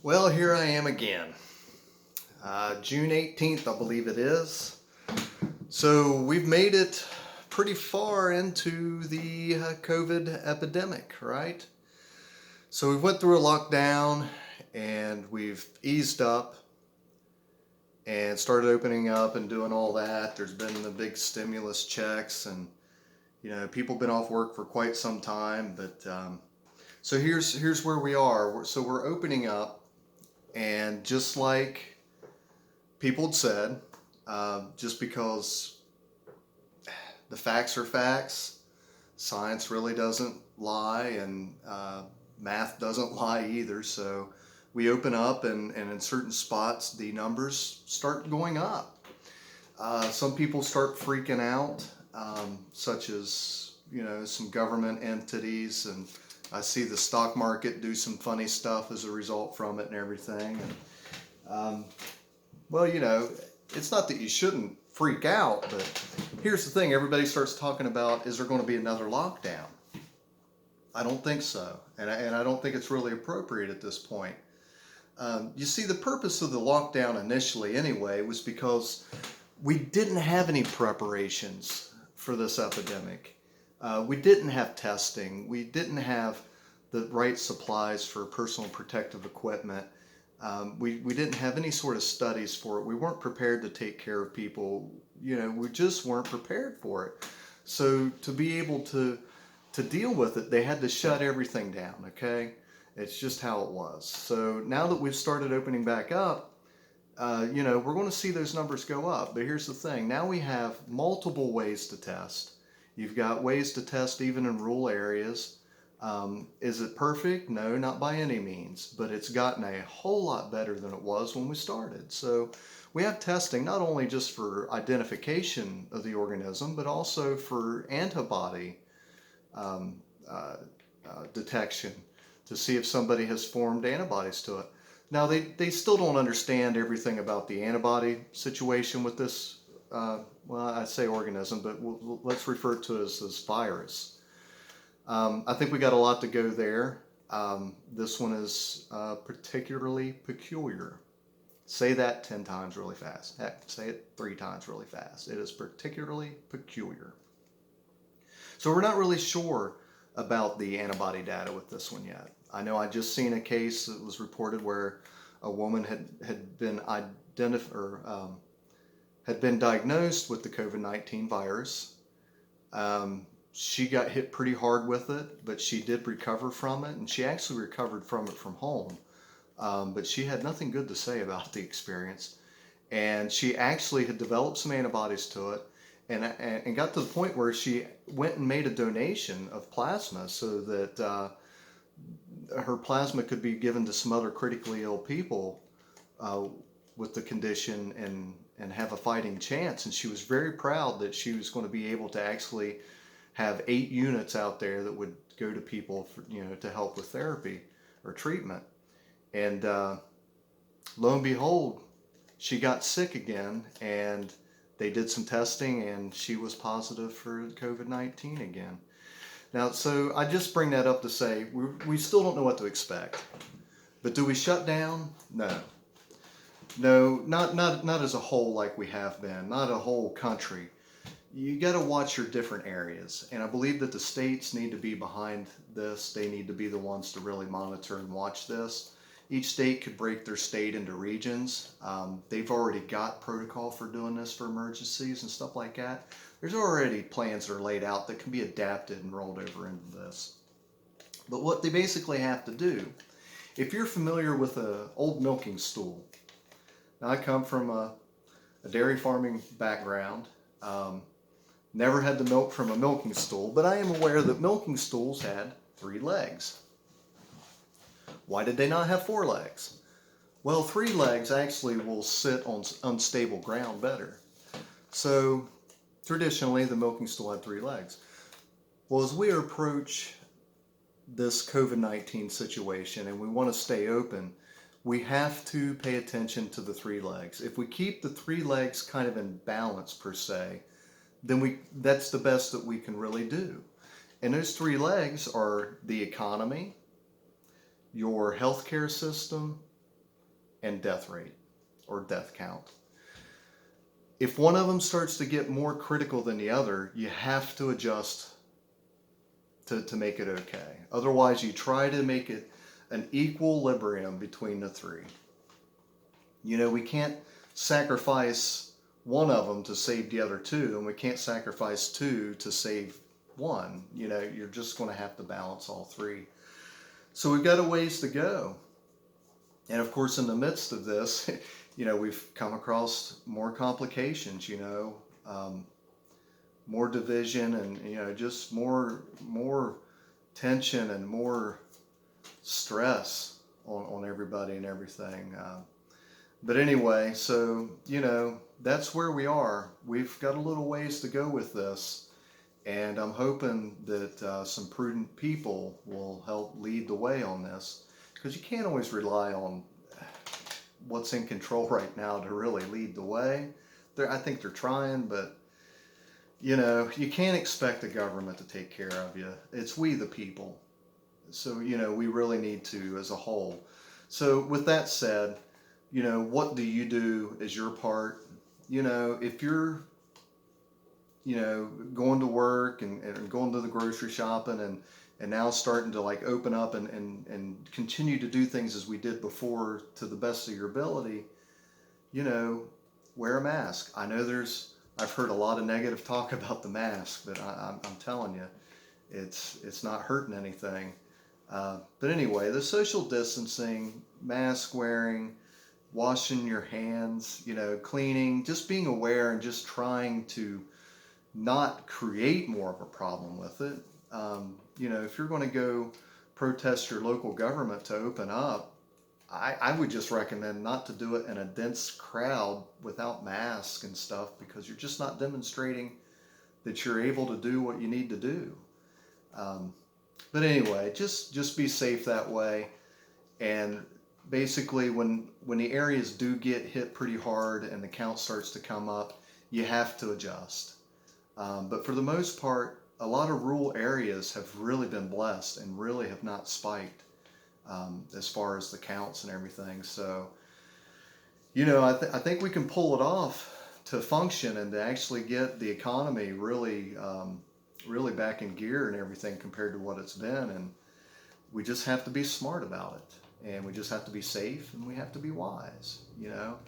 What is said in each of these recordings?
Well, here I am again. June 18th, I believe it is. So we've made it pretty far into the COVID epidemic, right? So we went through a lockdown and we've eased up and started opening up and doing all that. There's been the big stimulus checks and, people have been off work for quite some time. But so here's where we are. So we're opening up. And just like people had said, just because the facts are facts, science really doesn't lie, and math doesn't lie either. So we open up, and in certain spots, the numbers start going up. Some people start freaking out, such as, some government entities, and I see the stock market do some funny stuff as a result from it and everything. And, well, it's not that you shouldn't freak out, but here's the thing. Everybody starts talking about, is there going to be another lockdown? I don't think so. And I don't think it's really appropriate at this point. You see, the purpose of the lockdown initially anyway was because we didn't have any preparations for this epidemic. We didn't have testing. We didn't have the right supplies for personal protective equipment. We didn't have any sort of studies for it. We weren't prepared to take care of people. We just weren't prepared for it. So to be able to deal with it, they had to shut everything down, okay? It's just how it was. So now that we've started opening back up, we're going to see those numbers go up. But here's the thing. Now we have multiple ways to test. You've got ways to test even in rural areas. Is it perfect? No, not by any means, but it's gotten a whole lot better than it was when we started. So we have testing not only just for identification of the organism, but also for antibody detection to see if somebody has formed antibodies to it. Now, they still don't understand everything about the antibody situation with this I say organism, but let's refer to it as this virus. I think we got a lot to go there. This one is particularly peculiar. Say that 10 times really fast. Heck, say it 3 times really fast. It is particularly peculiar. So we're not really sure about the antibody data with this one yet. I know I just seen a case that was reported where a woman had been had been diagnosed with the COVID-19 virus. She got hit pretty hard with it, but she did recover from it, and she actually recovered from it from home. But she had nothing good to say about the experience. And she actually had developed some antibodies to it, and got to the point where she went and made a donation of plasma so that her plasma could be given to some other critically ill people with the condition and have a fighting chance. And she was very proud that she was going to be able to actually have 8 units out there that would go to people for, to help with therapy or treatment. And lo and behold, she got sick again, and they did some testing, and she was positive for COVID-19 again. Now, so I just bring that up to say we still don't know what to expect. But do we shut down? No. No, not as a whole like we have been, not a whole country. You got to watch your different areas. And I believe that the states need to be behind this. They need to be the ones to really monitor and watch this. Each state could break their state into regions. They've already got protocol for doing this for emergencies and stuff like that. There's already plans that are laid out that can be adapted and rolled over into this. But what they basically have to do, if you're familiar with an old milking stool, now I come from a dairy farming background, never had the milk from a milking stool, but I am aware that milking stools had 3 legs. Why did they not have 4 legs? Well, 3 legs actually will sit on unstable ground better. So traditionally, the milking stool had 3 legs. Well, as we approach this COVID-19 situation and we want to stay open, we have to pay attention to the 3 legs. If we keep the 3 legs kind of in balance per se, then that's the best that we can really do. And those 3 legs are the economy, your healthcare system, and death rate or death count. If one of them starts to get more critical than the other, you have to adjust to make it okay. Otherwise, you try to make it an equilibrium between the three. You know, we can't sacrifice one of them to save the other two, and we can't sacrifice two to save one. You know, you're just going to have to balance all three. So we've got a ways to go. And of course, in the midst of this, you know, we've come across more complications, you know, more division and, you know, just more tension and more stress on everybody and everything. But anyway, so, you know, that's where we are. We've got a little ways to go with this. And I'm hoping that some prudent people will help lead the way on this, because you can't always rely on what's in control right now to really lead the way. I think they're trying, but you know, you can't expect the government to take care of you. It's we the people. So, you know, we really need to as a whole. So with that said, you know, what do you do as your part? You know, if you're, you know, going to work and going to the grocery shopping and now starting to like open up and continue to do things as we did before to the best of your ability, you know, wear a mask. I know I've heard a lot of negative talk about the mask, but I'm telling you, it's not hurting anything. But anyway, the social distancing, mask wearing, washing your hands, you know, cleaning, just being aware and just trying to not create more of a problem with it. You know, if you're going to go protest your local government to open up, I would just recommend not to do it in a dense crowd without masks and stuff, because you're just not demonstrating that you're able to do what you need to do. But anyway, just be safe that way. And basically, when the areas do get hit pretty hard and the count starts to come up, you have to adjust. But for the most part, a lot of rural areas have really been blessed and really have not spiked as far as the counts and everything. So, you know, I think we can pull it off to function and to actually get the economy really, really back in gear and everything compared to what it's been. And we just have to be smart about it, and we just have to be safe, and we have to be wise, you know.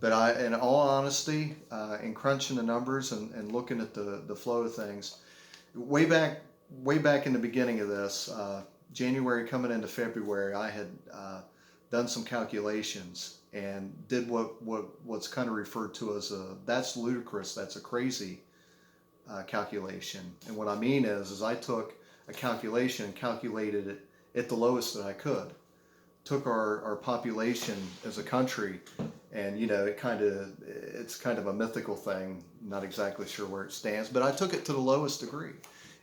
But in all honesty, in crunching the numbers and looking at the flow of things, way back in the beginning of this, January coming into February, I had done some calculations and did what's kind of referred to as that's ludicrous, that's a crazy calculation. And what I mean is I took a calculation and calculated it at the lowest that I could. Took our population as a country, and you know, it's kind of a mythical thing, not exactly sure where it stands, but I took it to the lowest degree.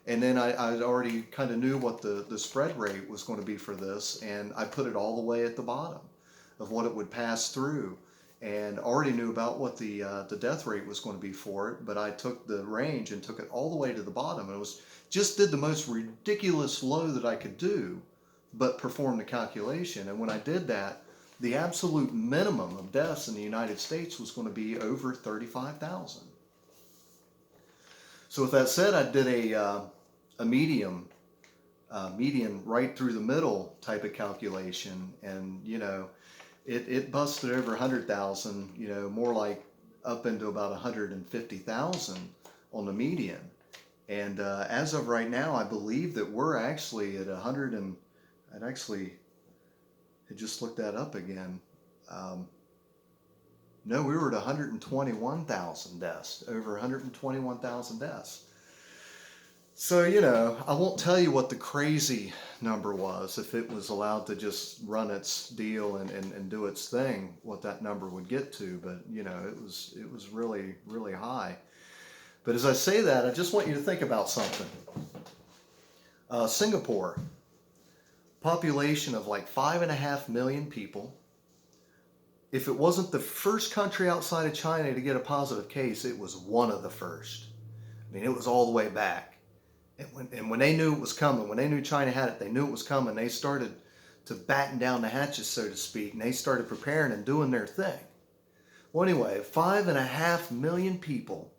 And then I already kind of knew what the spread rate was going to be for this, and I put it all the way at the bottom of what it would pass through, and already knew about what the death rate was going to be for it, but I took the range and took it all the way to the bottom, and just did the most ridiculous low that I could do, but performed the calculation. And when I did that, the absolute minimum of deaths in the United States was going to be over 35,000. So with that said, I did a median right through the middle type of calculation, and you know, it busted over 100,000, you know, more like up into about 150,000 on the median. And as of right now, I believe that we're actually at 100 and I just looked that up again. No, we were at 121,000 deaths, over 121,000 deaths. So, you know, I won't tell you what the crazy number was, if it was allowed to just run its deal and do its thing, what that number would get to. But, you know, it was really, really high. But as I say that, I just want you to think about something. Singapore, population of like 5.5 million people. If it wasn't the first country outside of China to get a positive case, it was one of the first. I mean, it was all the way back. And when they knew it was coming, when they knew China had it, they knew it was coming. They started batten down the hatches, so to speak, and they started preparing and doing their thing. Well, anyway, 5.5 million people.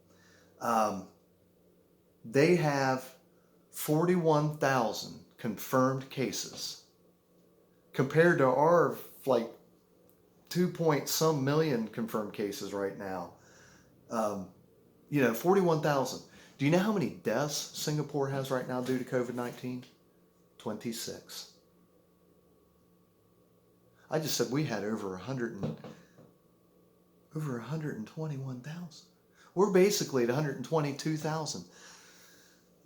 They have 41,000 confirmed cases compared to our like 2 point some million confirmed cases right now. 41,000. Do you know how many deaths Singapore has right now due to COVID-19? 26. I just said we had over 121,000. We're basically at 122,000.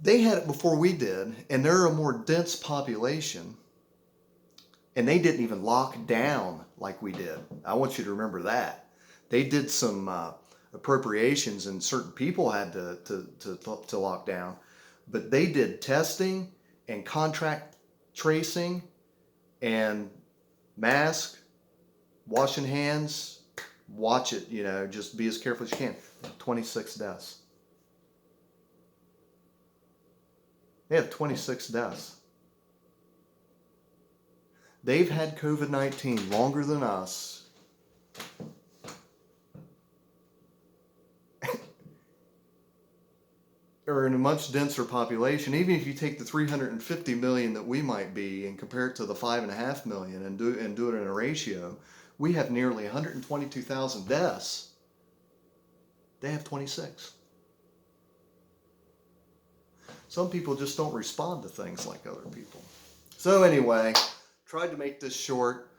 They had it before we did, and they're a more dense population, and they didn't even lock down like we did. I want you to remember that. They did some appropriations, and certain people had to lock down, but they did testing and contract tracing and mask, washing hands, watch it, just be as careful as you can. 26 deaths. They have 26 deaths. They've had COVID-19 longer than us. Or in a much denser population. Even if you take the 350 million that we might be and compare it to the 5.5 million and do it in a ratio, we have nearly 122,000 deaths. They have 26. Some people just don't respond to things like other people. So anyway, tried to make this short,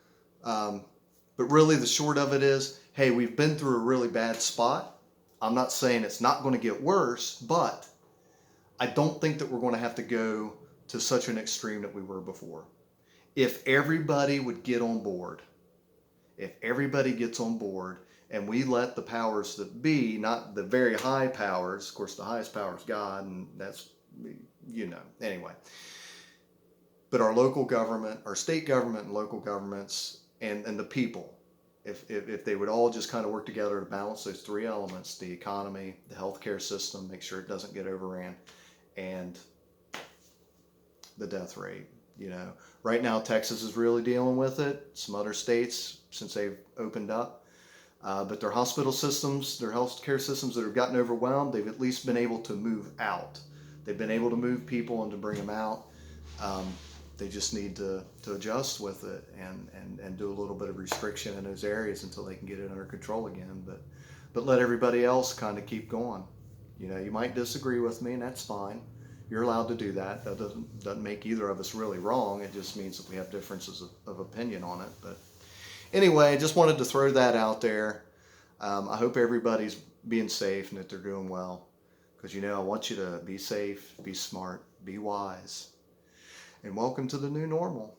but really the short of it is, hey, we've been through a really bad spot. I'm not saying it's not going to get worse, but I don't think that we're going to have to go to such an extreme that we were before. If everybody would get on board, if everybody gets on board and we let the powers that be, not the very high powers, of course the highest power is God, and that's, anyway. But our local government, our state government and local governments and the people, if they would all just kind of work together to balance those three elements, the economy, the healthcare system, make sure it doesn't get overran, and the death rate. Right now Texas is really dealing with it. Some other states, since they've opened up, but their hospital systems, their healthcare systems that have gotten overwhelmed, they've at least been able to move out. They've been able to move people and to bring them out. They just need to adjust with it and do a little bit of restriction in those areas until they can get it under control again. But let everybody else kind of keep going. You might disagree with me, and that's fine. You're allowed to do that. That doesn't make either of us really wrong. It just means that we have differences of opinion on it. But anyway, I just wanted to throw that out there. I hope everybody's being safe and that they're doing well. Because I want you to be safe, be smart, be wise. And welcome to the new normal.